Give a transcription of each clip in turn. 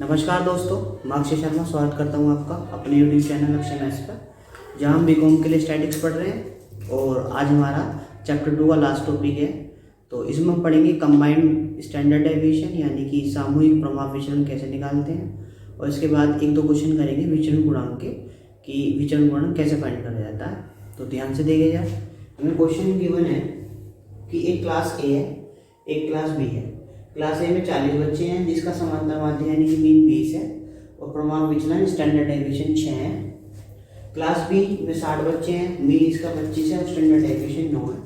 नमस्कार दोस्तों, मैं अक्षय शर्मा स्वागत करता हूं आपका अपने यूट्यूब चैनल अक्षय मैथ्स पर, जहां हम बीकॉम के लिए स्टैटिक्स पढ़ रहे हैं। और आज हमारा चैप्टर 2 का लास्ट टॉपिक है। तो इसमें हम पढ़ेंगे कंबाइंड स्टैंडर्ड डेविएशन, यानी कि सामूहिक प्रभाव विचलन कैसे निकालते हैं। और इसके बाद एक दो क्वेश्चन करेंगे विचलन गुणांक के, कि विचलन गुणांक कैसे फाइंड करा जाता है। तो ध्यान से देखे जाए। हमें क्वेश्चन गिवन है कि एक क्लास ए है, एक क्लास बी है। क्लास ए में 40 बच्चे हैं, जिसका समांतर माध्य यानी कि मीन 20 है और प्रभाव विचलन स्टैंडर्ड डेविएशन 6 है। क्लास बी में 60 बच्चे हैं, मीन इसका 25 है और स्टैंडर्ड डेविएशन 9 है।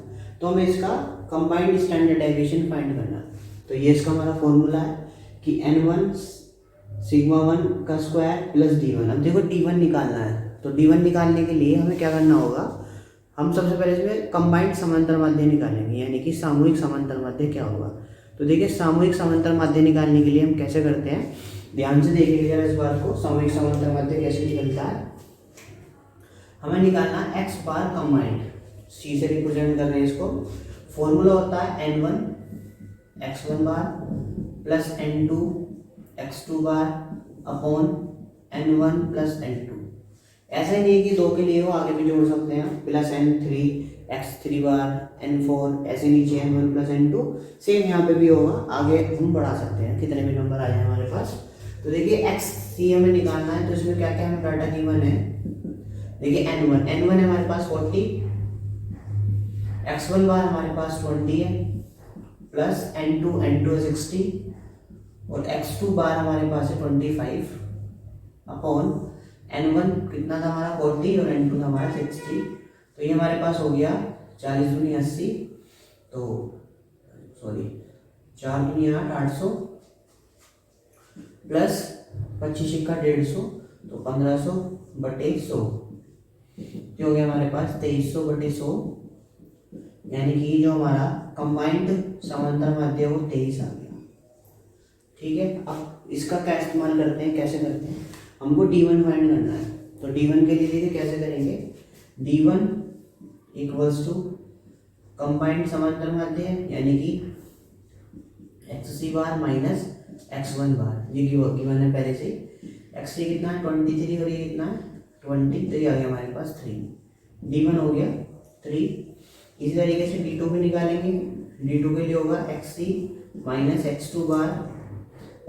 तो हमें इसका कंबाइंड स्टैंडर्ड डेविएशन फाइंड करना है। तो ये इसका हमारा फॉर्मूला है कि n1 सिग्मा 1 का स्क्वायर प्लस d1। अब देखो d1 निकालना है, तो d1 निकालने के लिए हमें क्या करना होगा। हम सबसे पहले इसमें कंबाइंड समांतर माध्य निकालेंगे, यानी कि सामूहिक समांतर माध्य क्या होगा। तो देखिए, सामूहिक समांतर माध्य निकालने के लिए हम कैसे करते हैं, ध्यान से देखिएगा इस बात को। सामूहिक समांतर माध्य कैसे निकलता है, हमें निकालना है x बार कंबाइंड। c से रिप्रेजेंट कर रहे हैं इसको। फॉर्मूला होता है n1 x1 bar plus n2 x2 bar upon n1 plus n2। ऐसा ही नहीं है कि दो के लिए हो, आगे भी जोड़ सकते हैं, प्लस n3 x3 बार n4, ऐसे नीचे n1 प्लस n2। सेम यहाँ पे भी होगा, आगे हम बढ़ा सकते हैं कितने भी नंबर आ जाए हमारे पास। तो देखिए x3 हमें निकालना है, तो इसमें क्या क्या हमें डाटा गिवन है। देखिए n1 है हमारे पास 40, x1 बार हमारे पास 20 है, प्लस n2 है 60 और x2 बार हमारे पास है 25 अपॉन n1 कितना था हमारा 40 और n2 था हमारा 60। तो ये हमारे पास हो गया 40 दूनी 80, तो सॉरी 4 दूनी 8 800 प्लस 25 का 150, तो 1500 बटे 100। ये हो गया हमारे पास 2300 बटे 100, यानी कि जो हमारा कंबाइंड समांतर माध्य है वो 23 आ गया। ठीक है, अब इसका क्या इस्तेमाल करते हैं, कैसे करते हैं, हमको d1 फाइंड करना है। तो d1 के लिए देखिए कैसे करेंगे। d1 इक्वल्स टू कंबाइंड समांतर माध्य है, यानी कि xc बार माइनस x1 बार। ये गिवन है पहले से। x3 कितना है 23 और ये कितना है 20, तो ये आ गया हमारे पास 3। d1 हो गया 3। इसी तरीके से d2 भी निकालेंगे। d2 के लिए होगा xc माइनस x2 बार।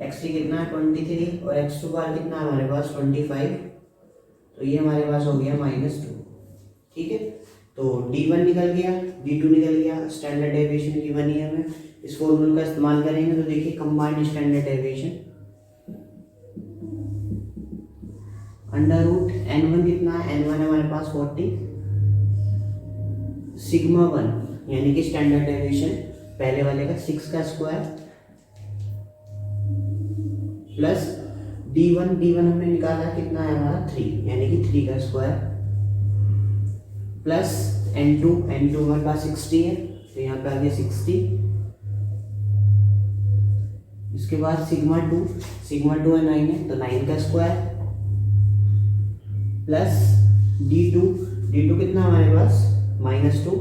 x3 कितना है 23 और x2 बार कितना है हमारे पास 25, तो ये हमारे पास हो गया -2। ठीक है, तो d1 निकल गया, d2 निकल गया, स्टैंडर्ड डेविएशन गिवन ही है हमें। इस फॉर्मूले का इस्तेमाल करेंगे। तो देखिए combined standard deviation under root n1 कितना है, n1 है हमारे पास 40, सिग्मा 1 यानी कि स्टैंडर्ड डेविएशन पहले वाले का 6 का स्क्वायर प्लस d1 हमने निकाला कितना है हमारा 3, यानी कि 3 का स्क्वायर प्लस n2 हमारे पास 60 है, तो यहाँ पे आ गया 60। इसके बाद सिग्मा 2 है 9 है, तो 9 का स्क्वायर प्लस d2 कितना हमारे पास -2,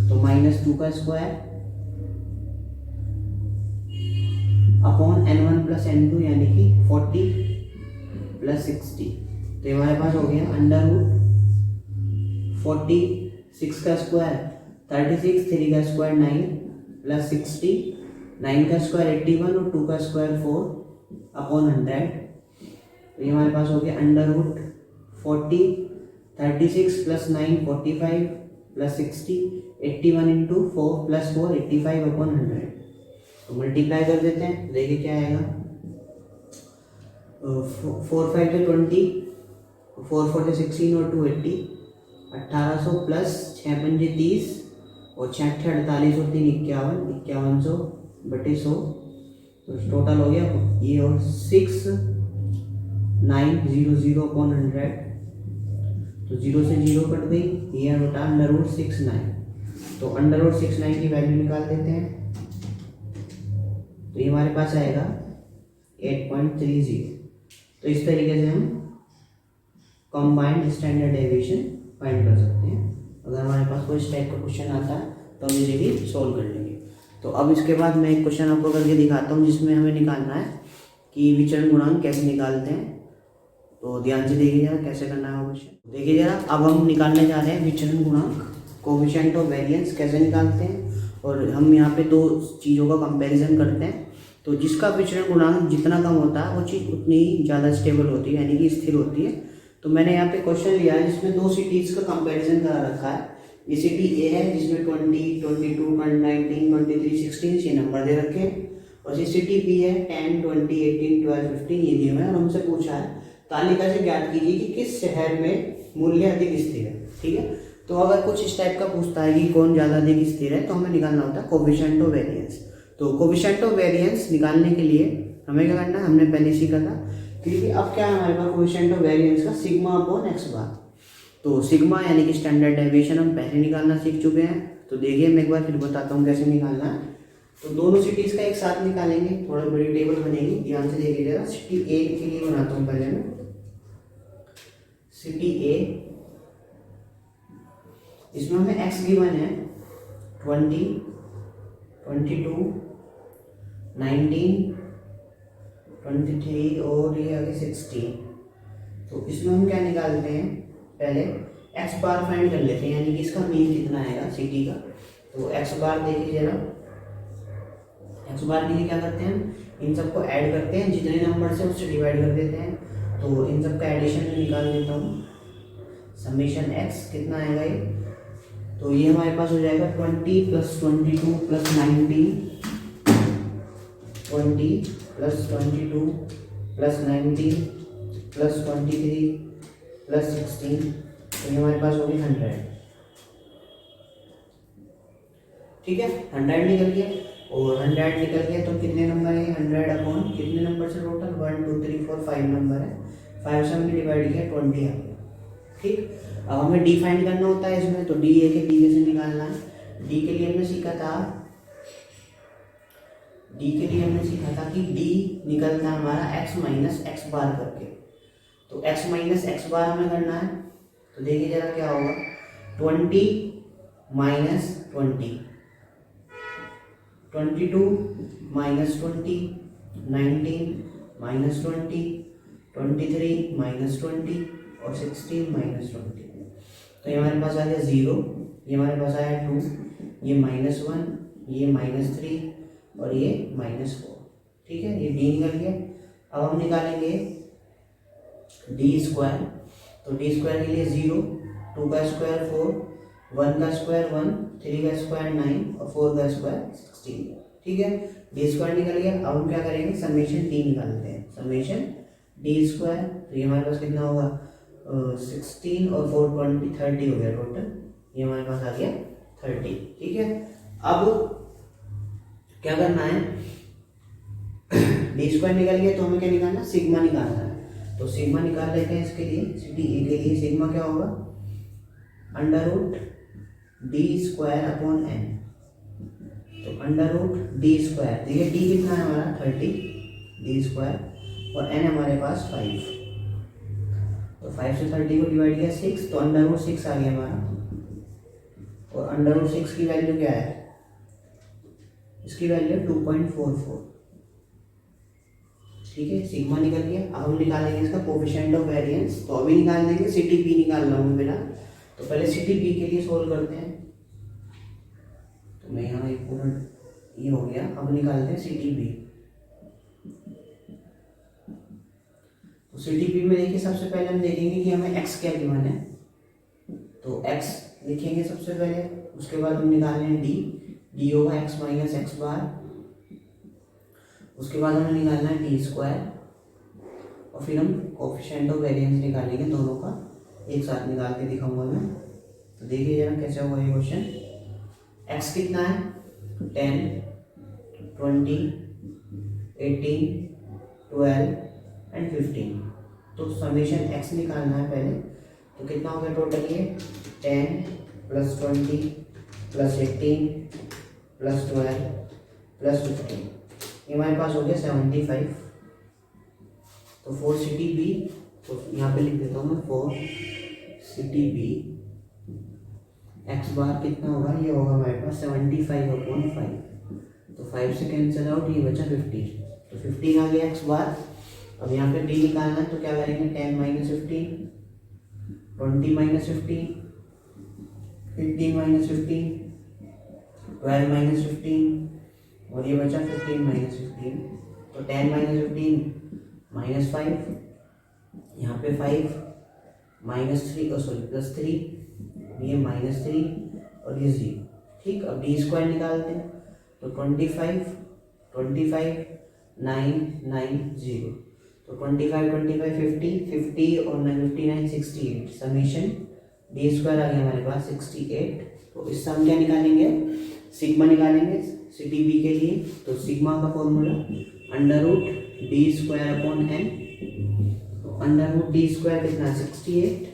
तो -2 का square upon n1 plus n2, यानी कि 40 प्लस 60। तो हमारे पास हो गया अंडर रूट 46 का स्क्वायर 36, 3 का स्क्वायर 9 प्लस 60, 9 का स्क्वायर 81 और 2 का स्क्वायर 4 अपॉन 100। तो ये हमारे पास हो गया under root 40, 36 plus 9 45 plus 60, 81 into 4 plus 4 85 upon 100। तो मल्टीप्लाई कर देते हैं, देखिए क्या आएगा। 4 5 से 20, 4 4 से 16 और 2 80, 1800 प्लस 6 पंजे 30 और 6 48 और 3 51, 5100 बटे 100। तो टोटल हो गया ये और 6900 अपॉन 100। तो 0 से 0 कट गई, ये होता है अंडर रूट 69। तो अंडर रूट 69 की वैल्यू निकाल देते हैं, तो ये हमारे पास आएगा 8.30। तो इस तरीके से हम कंबाइंड स्टैंडर्ड डेविएशन फाइंड कर सकते हैं। अगर हमारे पास कोई इस टाइप का क्वेश्चन आता है तो हम इसे भी सॉल्व कर लेंगे। तो अब इसके बाद मैं एक क्वेश्चन आपको करके दिखाता हूँ, जिसमें हमें निकालना है कि विचरण गुणांक कैसे निकालते हैं। तो ध्यान से देखिए जरा कैसे करना है क्वेश्चन। देखिए जरा, अब हम निकालने जा रहे हैं विचरण गुणांक, कोएफिशिएंट ऑफ वेरिएंस कैसे निकालते हैं। और हम यहाँ पे दो चीज़ों का कंपैरिजन करते हैं। तो जिसका विचरण गुणांक जितना कम होता है वो चीज़ उतनी ही ज़्यादा स्टेबल होती है, यानी कि स्थिर होती है। तो मैंने यहाँ पे क्वेश्चन लिया है जिसमें दो सिटीज़ का कंपैरिजन करा रखा है। ये सिटी ए है जिसमें 20, 22, 19, 23, 16 ये नंबर दे रखे हैं। और ये सिटी बी है 10, 20, 18, 12, 15 ये दिए हुए हैं। और हमसे पूछा है तालिका से ज्ञात कीजिए कि किस शहर में मूल्य अधिक स्थिर है। ठीक है, तो अगर कुछ इस टाइप का पूछता है कि कौन ज़्यादा अधिक स्थिर है तो हमें निकालना होता है कोएफिशिएंट ऑफ वेरिएंस। तो कोएफिशिएंट ऑफ वेरिएंस निकालने के लिए हमें क्या करना है, हमने पहले सीखा था क्योंकि अब क्या है हमारे पास कोएफिशिएंट ऑफ वेरिएंस का सिग्मा अपॉन एक्स बार। तो सिग्मा यानी कि स्टैंडर्ड डेविएशन हम पहले निकालना सीख चुके हैं। तो देखिए मैं एक बार फिर बताता हूँ कैसे निकालना है। तो दोनों सिटीज़ का एक साथ निकालेंगे, थोड़ा बड़ी टेबल बनेगी, ध्यान से देखिए जरा। सिटी ए के लिए बनाता हूँ पहले मैं। सिटी ए, इसमें हमें एक्स गिवन है 20, 22, 19, 23 और ये आगे 16। तो इसमें हम क्या निकालते हैं, पहले एक्स बार फाइंड कर लेते हैं, यानी कि इसका मीन कितना आएगा सिटी का। तो एक्स बार देखिए जरा, एक्स बार के लिए क्या करते हैं, इन सबको ऐड करते हैं, जितने नंबर से उससे डिवाइड कर देते हैं। तो इन सब का एडिशन में निकाल देता हूँ, समेशन एक्स कितना आएगा ये। तो ये हमारे पास हो जाएगा 20 + 22 + 19, 20 + 22 + 19 + 23 + 16। तो ये हमारे पास हो गई 100। ठीक है, 100 निकल गया। और 100 निकल गया तो कितने नंबर है, 100 अपॉन कितने नंबर से टोटल 1, 2, 3, 4, 5 नंबर है। 5 से हमने डिवाइड किया 20 आ गया। ठीक, अब हमें डी फाइंड करना होता है इसमें। तो डी ए के डी कैसे निकालना है। डी के लिए हमने सीखा था, डी के लिए हमने सीखा था कि डी निकलता है हमारा x माइनस एक्स बार करके। तो x माइनस एक्स बार हमें करना है। तो देखिए जरा क्या होगा, 20 माइनस 20, 22 माइनस 20, 19 माइनस 20, 23 माइनस 20 और 16 माइनस 20। तो ये हमारे पास आ गया 0, ये हमारे पास आया 2, ये -1, ये -3 और ये -4। ठीक है, ये डी निकल गया। अब हम निकालेंगे डी स्क्वायर। तो डी स्क्वायर के लिए 0, 2 का स्क्वायर 4, 1 का स्क्वायर 1, 3 का स्क्वायर 9 और 4 का स्क्वायर 16। ठीक है, डी स्क्वायर निकल गया। अब हम क्या करेंगे, समेशन डी निकालते हैं, समेशन डी स्क्वायर। तो ये हमारे पास कितना होगा, 16 और 4 20 30 हो गया टोटल। ये हमारे पास आ गया 30। ठीक है, अब क्या करना है, डी स्क्वायर निकल गया तो हमें क्या निकालना, सिग्मा निकालना है। तो सिग्मा निकाल लेते हैं इसके लिए। सिटी ए के लिए सिग्मा क्या होगा, √d²/n। तो √d², देखिए डी कितना है हमारा 30, d² और n हमारे पास 5। तो 5 से 30 को डिवाइड किया 6, तो √6 आ गया हमारा। और √6 की वैल्यू क्या है, इसकी वैल्यू 2.44। ठीक है, सिग्मा निकल गया। अब हम निकालेंगे इसका कोएफिशिएंट ऑफ वेरिएंस। तो अभी निकाल देंगे, सिटी बी निकालना हूँ मेरा। तो पहले सिटी बी के लिए सोल्व करते हैं। तो मैं यहाँ एक पूरा ये हो गया। अब निकालते हैं सिटी बी। तो सिटी बी में देखिए सबसे पहले हम देखेंगे कि हमें एक्स क्या गिवन है। तो एक्स लिखेंगे सबसे पहले, उसके बाद हम निकाल लेंगे डी। डी होगा एक्स माइनस एक्स बार। उसके बाद हमें निकालना है डी स्क्वायर और फिर हम कोएफिशिएंट ऑफ वेरिएंस निकालेंगे, दोनों का एक साथ निकाल के दिखाऊंगा मैं। तो देखिए जरा कैसे होगा ये क्वेश्चन। एक्स कितना है, 10, 20, 18, 12 एंड 15। तो समेशन एक्स निकालना है पहले। तो कितना हो गया टोटल, ये 10 + 20 + 18 + 12 + 15, ये हमारे पास हो गया 75। तो 4 सिटी बी, तो यहाँ पे लिख देता हूँ मैं 4 सिटी बी। एक्स बार कितना होगा, ये होगा हमारे पास 75/5। तो 5 से कैंसिल आउट, ये बचा 15। तो 15 आ गया एक्स बार। अब यहाँ पे b निकालना है तो क्या करेंगे 10 माइनस 15, 20 माइनस 15, 15 माइनस 15, 12 माइनस 15 और ये बचा 15 माइनस 15। तो 10 माइनस 15 माइनस 5, यहाँ पे 5 माइनस 3 सॉरी प्लस 3, ये माइनस 3 और ये 0। ठीक, अब डी स्क्वायर निकालते हैं तो 25 25 9 9 0। तो 25 25 50 50 और 9 59 68, समीशन डी स्क्वायर आ गया हमारे पास 68। तो इससे हम क्या निकालेंगे, सिग्मा निकालेंगे सिटी बी के लिए। तो सिग्मा का formula under root D square upon N. तो अंडर रूट डी स्क्वायर कितना 68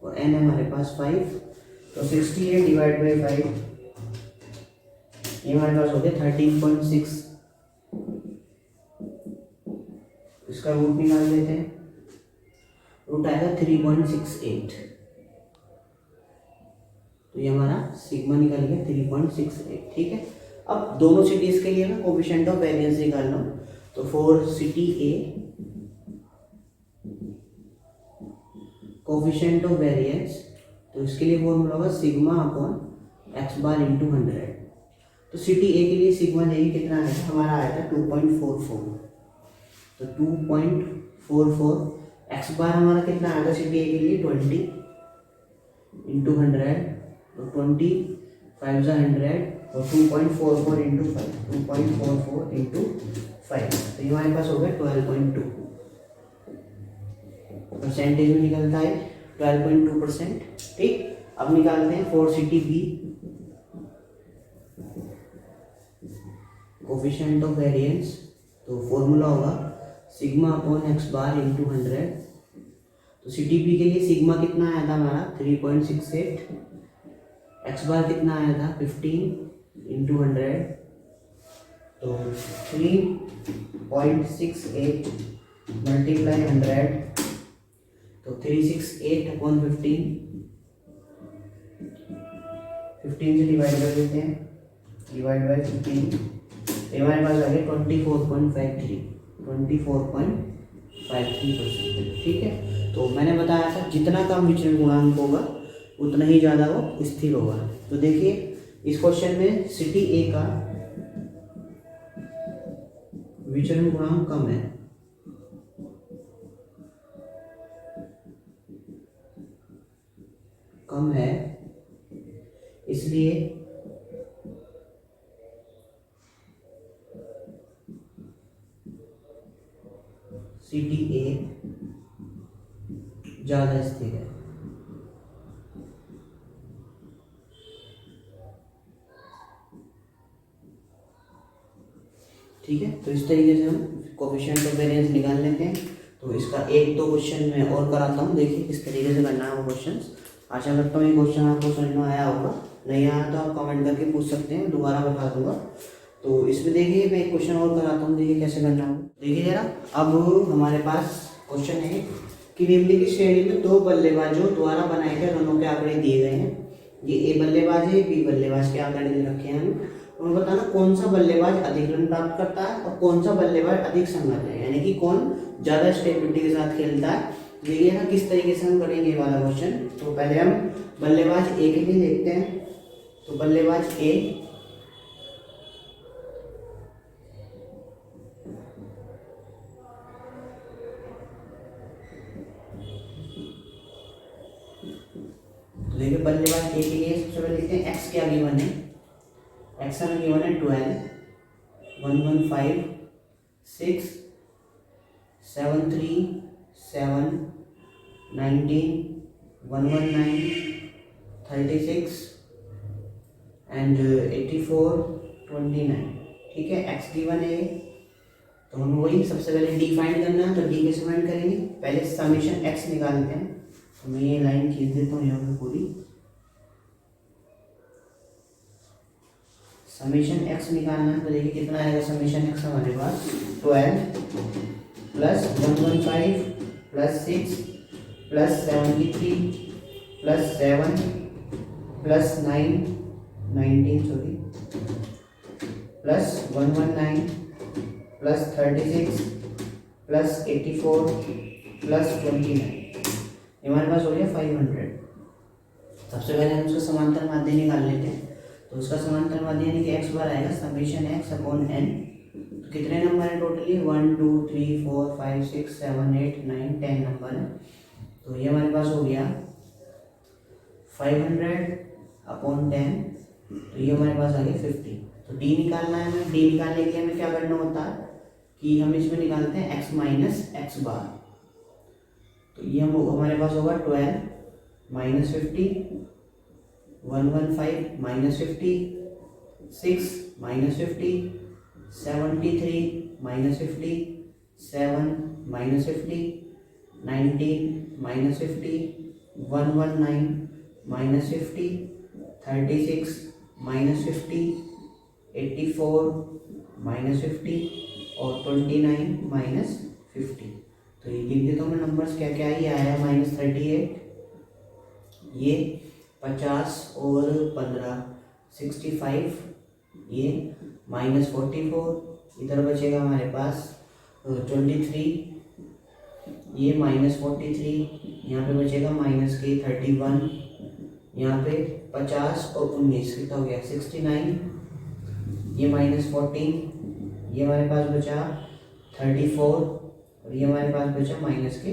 और एन हमारे पास 5। तो 68 डिवाइड बाई 5, ये हमारे पास हो गया 13.6। इसका रूट निकाल लेते हैं, रूट आएगा 3.68। तो ये हमारा सिग्मा निकल गया 3.68। ठीक है, अब दोनों सिटीज के लिए ना कोएफिशिएंट ऑफ वेरिएंस निकालना। तो for city A coefficient of variance, तो इसके लिए फॉर्मूला होगा sigma upon X bar into 100। तो सिटी ए के लिए सिग्मा देखिए कितना है, हमारा आया था 2.44। तो 2.44 एक्स बार हमारा कितना आया था सिटी ए के लिए 20 इंटू 100। तो 20 5 100 और 2.44 इंटू 5, 2.44 इंटू 5। तो ये हमारे पास हो गया 12.2। परसेंटेज में निकलता है 12.2%। ठीक, अब निकालते हैं for city B coefficient of variance. तो फॉर्मूला होगा sigma upon X bar into 100। तो सिटी बी के लिए सिग्मा कितना आया था हमारा 3.68, एक्स बार कितना आया था 15 इंटू 100। तो 3.68 मल्टीप्लाई 100, तो 368 अपॉन 15 से डिवाइड कर देते हैं, डिवाइड बाई 15। हमारे पास आ गया 24.53, 24.53%। ठीक है, तो मैंने बताया था जितना कम विचलन गुणांक होगा उतना ही ज़्यादा वो स्थिर होगा। तो देखिए इस क्वेश्चन में सिटी ए का विचलन गुणांक कम है, कम है, इसलिए सिटी ए ज़्यादा स्थिर है। ठीक है, तो इस तरीके से हम कोएफिशिएंट ऑफ वेरिएंस निकाल लेते हैं। तो इसका एक दो क्वेश्चन मैं और कराता हूँ, देखिए किस तरीके से करना है वो क्वेश्चन। आशा करता हूँ ये क्वेश्चन आपको समझ में आया होगा, नहीं आया तो आप कमेंट करके पूछ सकते हैं, दोबारा बता दूंगा। तो इसमें देखिए मैं एक क्वेश्चन और कराता हूँ, देखिए कैसे करना है। देखिए जरा, अब हमारे पास क्वेश्चन है कि निम्नलिखित श्रेणी में दो बल्लेबाजों द्वारा बनाए गए रनों के आंकड़े दिए गए हैं। ये ए बल्लेबाज है, बी बल्लेबाज के आंकड़े दे रखे हैं हमें। और बताना कौन सा बल्लेबाज अधिक रन प्राप्त करता है और कौन सा बल्लेबाज अधिक संगत है, यानी कि कौन ज्यादा स्टेबिलिटी के साथ खेलता है। देखिए ना किस तरीके से हम करेंगे ये वाला क्वेश्चन। तो पहले हम बल्लेबाज ए के लिए देखते हैं। तो बल्लेबाज ए देखिए बल्लेबाज ए के लिए सबसे पहले लिखते हैं एक्स क्या गिवन है, एक्स हमें गिवन है 12 115 6 73 7 19 119 36 एंड 84 29। ठीक है, एक्स गिवन है। तो हम वही सबसे पहले डी फाइंड करना है, तो डी कैसे फाइंड करेंगे, पहले समेशन एक्स निकालते हैं। तो मैं ये लाइन खींच देता हूँ यहाँ पे पूरी। समेशन एक्स निकालना है, तो देखिए कितना आएगा समेशन एक्स हमारे पास 12 plus 115 plus 6 plus 73 plus 7 plus 19 sorry plus 119 plus 36 plus 84 plus 29, ये हमारे पास हो गया 500। सबसे पहले हम उसका समांतर माध्य निकाल लेते हैं। तो उसका समांतर माध्य यानी कि एक्स बार आएगा समेशन एक्स अपॉन एन। तो कितने नंबर है टोटली? 1 2 3 4 5 6 7 8 9 10 नंबर है। तो ये हमारे पास हो गया 500 अपॉन 10, तो ये हमारे पास आ गया 50। तो डी निकालना है हमें। डी निकालने के लिए हमें क्या करना होता है कि हम इसमें निकालते हैं एक्स माइनस एक्स बार। तो ये हम हमारे पास होगा 12 minus 50, 115 minus 50, 6 minus 50, 73 minus 50, 7 minus 50, 19 minus 50, 119 minus 50, 36 minus 50, 84 minus 50 और 29 माइनस 50। तो ये लिख देता हूँ मैं नंबर्स क्या क्या ये आया माइनस 38, ये 50 और 15 65, ये माइनस 44, इधर बचेगा हमारे पास 23, ये माइनस 43, यहाँ पे बचेगा माइनस के 31, यहाँ पे 50 और 19 कितना हो गया 69, ये माइनस 14, ये हमारे पास बचा 34 और ये हमारे पास बचा माइनस के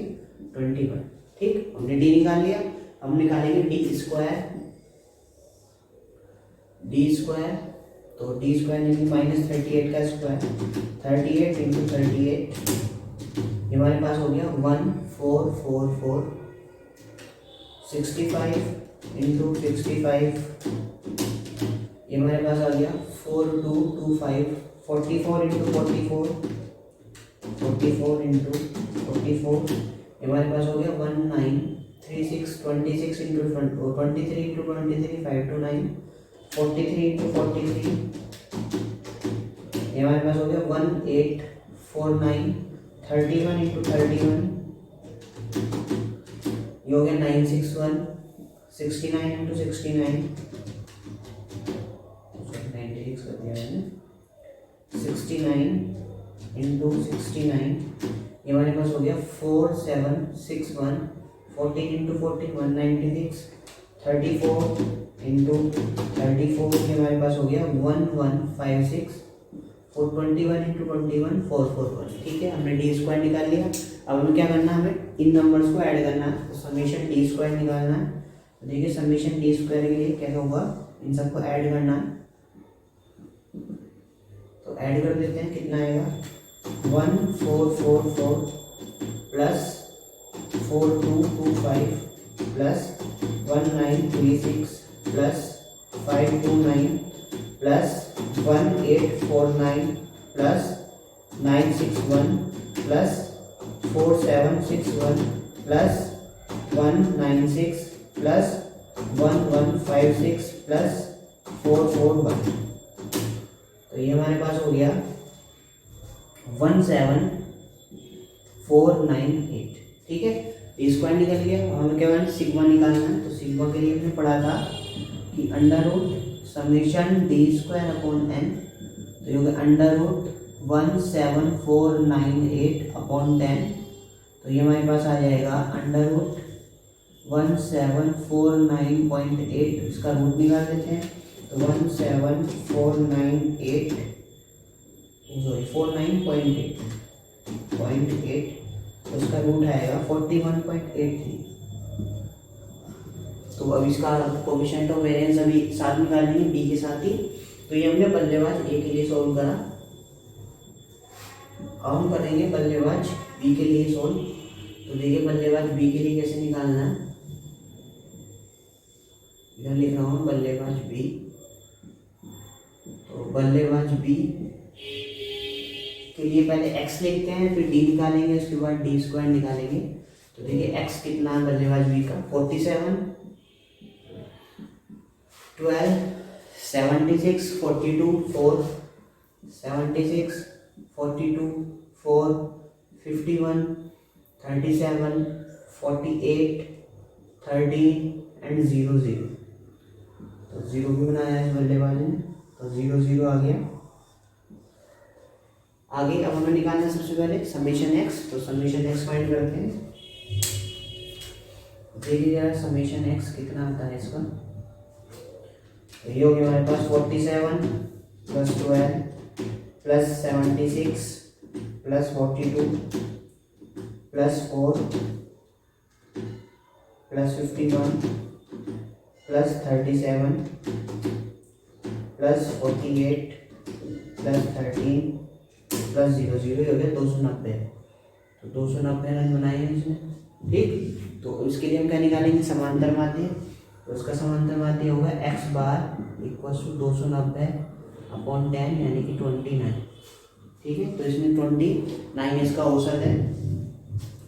21। ठीक, हमने डी निकाल लिया। हम निकालेंगे डी स्क्वायर। डी स्क्वायर, तो डी स्क्वायर यानी माइनस 38 का स्क्वायर, 38 इंटू 38, ये हमारे पास हो गया 1444, 65 इंटू 65, ये हमारे पास आ गया 4225, 44 इंटू 44, 44 इंटू 44, ये हमारे पास हो गया 1936, 26 इंटू 23 इंटू 23 529, 43 इंटू 43, ये हमारे पास हो गया 1849, 31 इंटू 31, ये हो गया 961, 69 इंटू 69, 96 कर दिया मैंने, 69 इंटू 69, ये हमारे पास हो गया 4761, 14 इंटू 14 196, 34 इंटू 34, ये हमारे पास हो गया 1156, 421 इंटू 21 441। ठीक है, हमने डी स्क्वायर निकाल लिया। अब हमें क्या करना है, हमें इन नंबर्स को ऐड करना है। तो समीशन डी स्क्वायर निकालना है। तो देखिए समीशन डी स्क्वायर के लिए क्या होगा, इन सबको ऐड करना है। तो ऐड कर देते हैं, कितना आएगा 1444 plus 4225 plus 1936 plus 529 plus 1849 plus 961 plus 4761 plus 196 plus 1156 plus 441। तो ये हमारे पास हो गया 17498। ठीक है, स्क्वायर निकल गया। हमें क्या करना है, सिग्मा निकालना है। तो सिग्मा के लिए हमने पढ़ा था कि under root summation D square upon N, तो ये होगा अंडर रूट 17498 अपॉन 10। तो ये हमारे पास आ जाएगा अंडर रूट 1749.8, इसका रूट निकाल देते हैं। तो 17498 सॉरी 49.8, तो इसका रूट आएगा 41.83। तो अब इसका कोएफिशिएंट ऑफ वेरिएंस अभी साथ निकालेंगे बी के साथ ही। तो ये हमने बल्लेबाज ए के लिए सॉल्व करा, अब हम करेंगे बल्लेबाज बी के लिए सॉल्व। तो देखिए बल्लेबाज बी के लिए कैसे निकालना है, इधर लिख रहा हूँ बल्लेबाज बी। तो बल्लेबाज बी के लिए पहले x लिखते हैं, फिर d निकालेंगे, उसके बाद डी स्क्वायर निकालेंगे। तो देखिए x कितना है बल्लेबाज बी का, 47, 12, 76, 42, 4, 76, 42, 4, 51, 37, 48, 13 एंड 0 0। तो 0 भी बनाया है इस बल्लेबाज ने, तो 0 0 आ गया। आगे अब हमें निकालना है सबसे पहले समेशन एक्स, तो समेशन एक्स फाइंड करते हैं। देखिए यार समेशन एक्स कितना आता है इसका, ये हो गया हमारे पास 47 plus 12 plus 76 plus 42 plus 4 plus 51 plus 37 plus 48 plus 13 plus 00 हो गया 290। तो 290 रन बनाए हैं इसमें, ठीक। तो इसके लिए हम क्या निकालेंगे, समांतर माध्य। तो उसका समांतर माध्य होगा X bar equal to 290 upon 10 यानी कि 29, ठीक है। तो इसमें 29 इसका औसत है,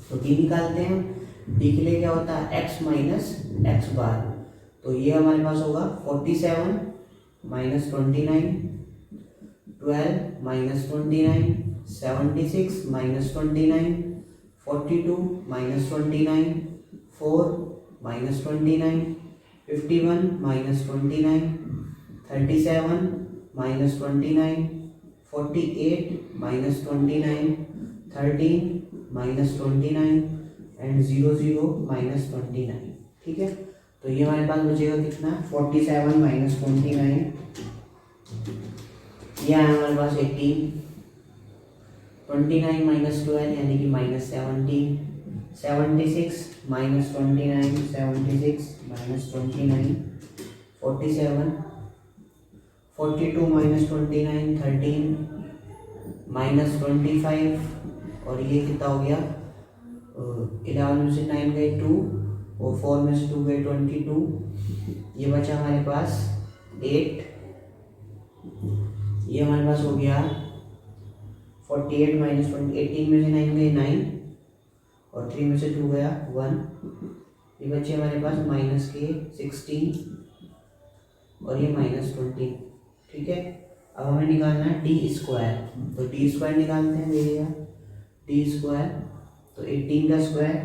तो डी निकालते हैं। डी के लिए क्या होता है एक्स माइनस एक्स बार, तो ये हमारे पास होगा 47 minus 29, 12 minus 29, 76 minus 29, 42 minus 29, 4 minus 29, 51 minus 29, 37 minus 29, 48 minus 29, 13 minus 29 and 00 minus 29, ठीक है। तो ये हमारे पास बचेगा कितना, 47 माइनस 29, ये आया हमारे पास 18, 29 माइनस 12 यानी कि minus 17, 76 minus 29, 76 minus 29, 47, 42 minus 29, 13 minus 25, और ये कितना हो गया 11 में से 9 गए 2 और 4 में से 2 गए 22, ये बचा हमारे पास 8, ये हमारे पास हो गया 48 माइनस 18 में से 9 गए 9 और 3 में से 2 गया 1, ये बचे हमारे पास माइनस के 16 और ये माइनस 20, ठीक है। अब हमें निकालना है डी स्क्वायर, तो डी स्क्वायर निकालते हैं। देखिएगा डी स्क्वायर, तो 18 का स्क्वायर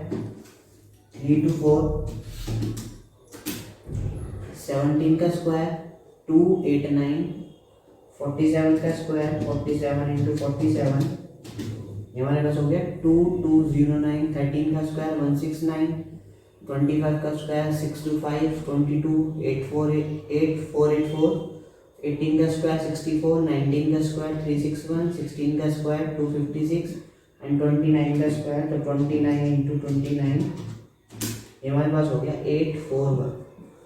3 to 4, 17 का स्क्वायर 2 8 9, 47 का स्क्वायर 47 इंटू 47, ये हमारे पास हो गया 2209, 13 का स्क्वायर 169, 25 का स्क्वायर 625, 22 8484, 18 का स्क्वायर 64, 19 का स्क्वायर 361, 16 का स्क्वायर 256 एंड 29 का स्क्वायर, तो 29 इंटू 29, ये हमारे पास हो गया 841,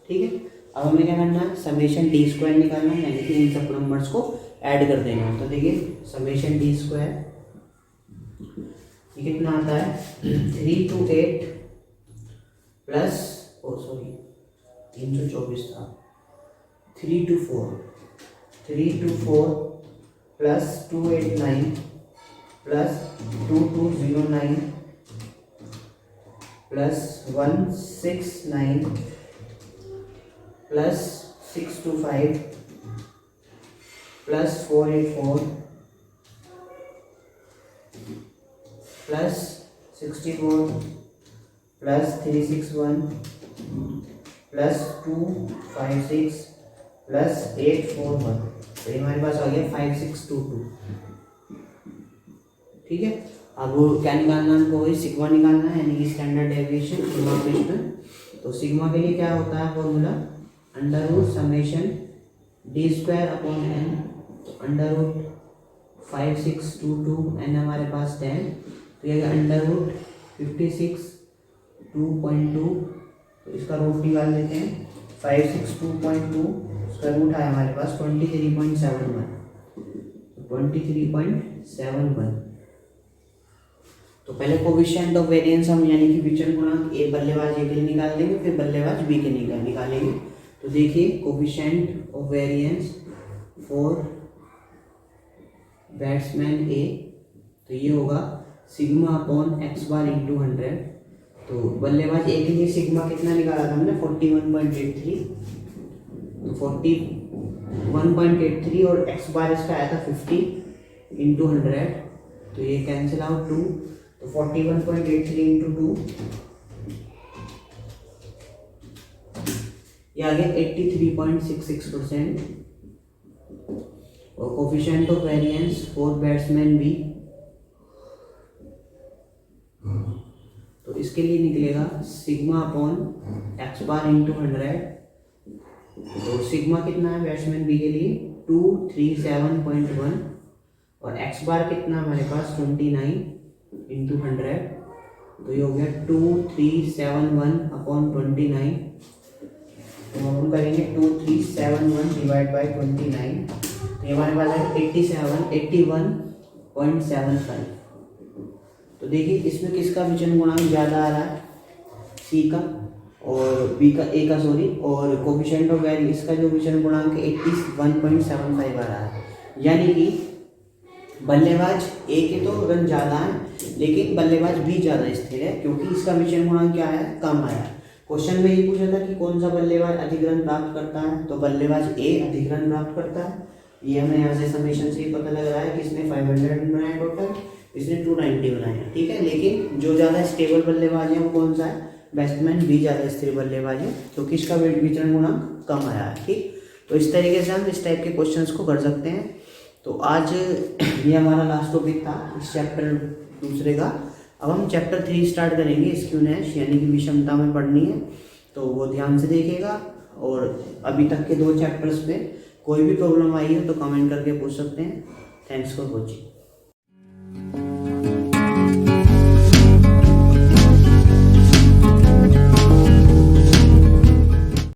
ठीक है। अब हमें क्या करना है, समेशन डी स्क्वायर निकालना है, यानी कि इन सब नंबर्स को ऐड कर देना है। तो देखिए समेशन डी स्क्वायर ये कितना आता है 3 to 8 प्लस 324 था, 3 to 4 plus 289 plus 2209 plus 169 plus 625 plus 484 plus 64 plus 361 plus 256 plus 841, तो ये हमारे पास आ गया 5622, ठीक है। अब वो क्या निकालना है हमको, वही सिग्मा निकालना है, यानी कि स्टैंडर्ड डेविएशन नॉर्मेशन। तो सिग्मा के लिए क्या होता है formula, under root summation D square upon N, तो अंडर रूट 5622 एन हमारे पास 10, तो ये अंडर रूट 56 2.2, तो इसका रूट निकाल लेते हैं 562.2, इसका रूट है हमारे पास 23.71, 23.71। तो पहले कोफिशिएंट ऑफ वेरिएंस हम यानी कि विचरण गुणांक ए बल्लेबाज ए के लिए निकाल देंगे, फिर बल्लेबाज बी के निकालेंगे। तो देखिए coefficient of variance for batsman A, तो ये होगा sigma upon X bar into 100। तो बल्लेबाज ए के लिए सिग्मा कितना निकाला था हमने 41.83, तो 41.83 और एक्स बार इसका आया था 50 इंटू 100, तो ये कैंसिल आउट 2, तो 41.83 इंटू 2 ये आ गया 83.66%, और coefficient of variance for batsman B, तो इसके लिए निकलेगा sigma upon X bar into 100। तो सिग्मा कितना है बैट्समैन बी के लिए 237.1 और एक्स बार कितना हमारे पास 29 इंटू 100, तो ये हो गया 2371 अपॉन 29। तो हम करेंगे 2371 डिवाइड बाई 29, तो ये हमारे पास है 81.75। तो देखिए इसमें किसका विचलन गुणांक ज़्यादा आ रहा है, सी का और बी का, ए का सॉरी, और कोफिशिएंट ऑफ वेरिएंस इसका जो विचलन गुणांक है 81.75 आ रहा है। यानी कि बल्लेबाज ए के तो रन ज़्यादा हैं लेकिन बल्लेबाज बी ज़्यादा स्थिर है, क्योंकि इसका विचलन गुणांक क्या है, कम आया। क्वेश्चन में ये पूछा था कि कौन सा बल्लेबाज अधिक रन प्राप्त करता है, तो बल्लेबाज ए अधिक रन प्राप्त करता है। ये हमें यहाँ से समीशन से ही पता लग रहा है कि इसने 500 रन बनाए टोटल, इसने 290 बनाए हैं, ठीक है। लेकिन जो ज़्यादा स्टेबल बल्लेबाज है वो कौन सा है, बैट्समैन बी ज़्यादा स्थिर बल्लेबाज है, क्योंकि इसका विचलन गुणांक कम आया है, ठीक। तो इस तरीके से हम इस टाइप के क्वेश्चंस को कर सकते हैं। तो आज ये हमारा लास्ट टॉपिक था इस चैप्टर दूसरे का। अब हम चैप्टर 3 स्टार्ट करेंगे, स्क्यूनेस यानी कि विषमता में पढ़नी है, तो वो ध्यान से देखिएगा। और अभी तक के 2 चैप्टर्स पे कोई भी प्रॉब्लम आई है तो कमेंट करके पूछ सकते हैं। Thanks for watching.